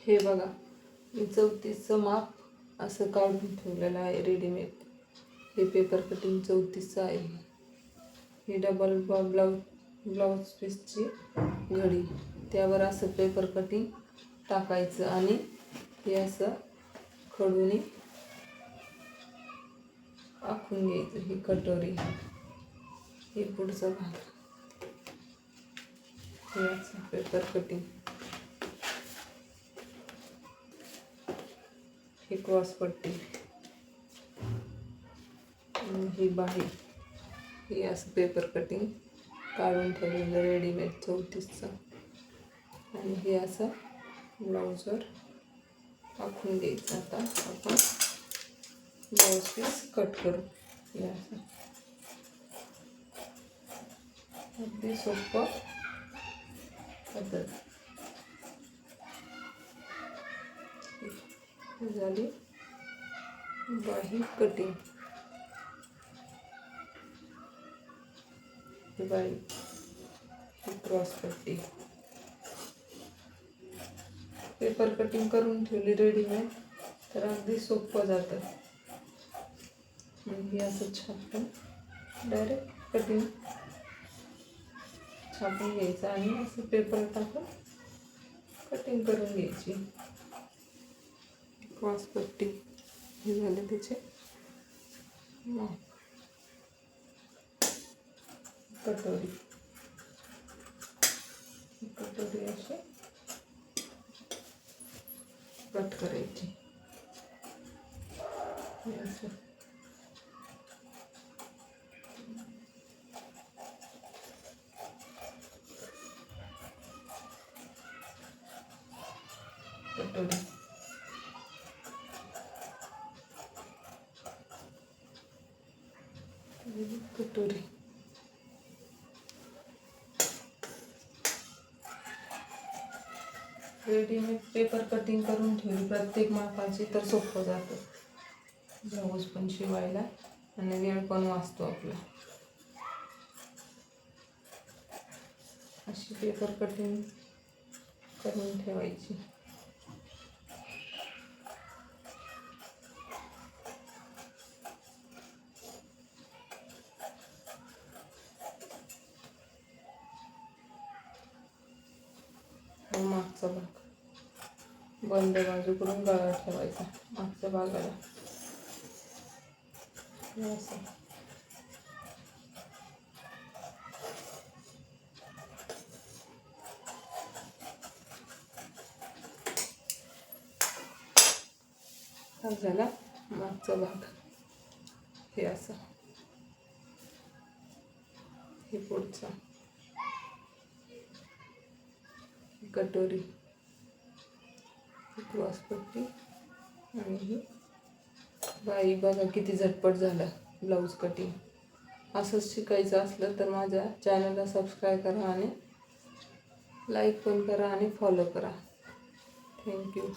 हे बघा, मी 34चं माप असं काढून ठेवलेलं आहे रेडीमेड. हे पेपर कटिंग 34चं आहे. ही डबल ब्लाऊज पीसची घडी, त्यावर असं पेपर कटिंग टाकायचं आणि हे असं खडूने आखून घ्यायचं. ही कटोरी, हे पुढचा भाग, हे असं पेपर कटिंग. ही क्रॉस पट्टी, ही बाही, हे असं पेपर कटिंग काढून ठेवलेलं रेडीमेड 34चं. आणि हे असं ब्लाऊजवर आखून द्यायचं. आता आपण ब्लाऊज पीस कट करू. हे असं अगदी सोपं पद्धत झाली बाही कटिंग. ही बाही, ही क्रॉस पट्टी, पेपर कटिंग करून ठेवली रेडीमेड, तर अगदी सोपं जातं. हे असं छापून डायरेक्ट कटिंग छापून घ्यायचं आणि असं पेपर टाकून कटिंग करून घ्यायची. क्रॉस पट्टी, हे झाले त्याचे माप. कटोरी, कटोरी अशी कट करायची. असं कटोरी, कटोरी. रेडीमेड पेपर कटिंग करून ठेवली प्रत्येक मापाची, तर सोपं जातं ब्लाऊज पण शिवायला आणि वेळ पण वाचतो आपला. अशी पेपर कटिंग करून ठेवायची. मागचा भाग बंद बाजूकडून गळा ठेवायचा मागच्या भागाला. असं हा झाला मागचा भाग. हे असं, हे पुढचा, कटोरी, क्रॉस पट्टी आणि ही बाई. बघा किती झटपट झालं ब्लाऊज कटिंग. असंच शिकायचं असलं तर माझ्या चॅनलला सबस्क्राईब करा आणि लाईक पण करा आणि फॉलो करा. थँक्यू.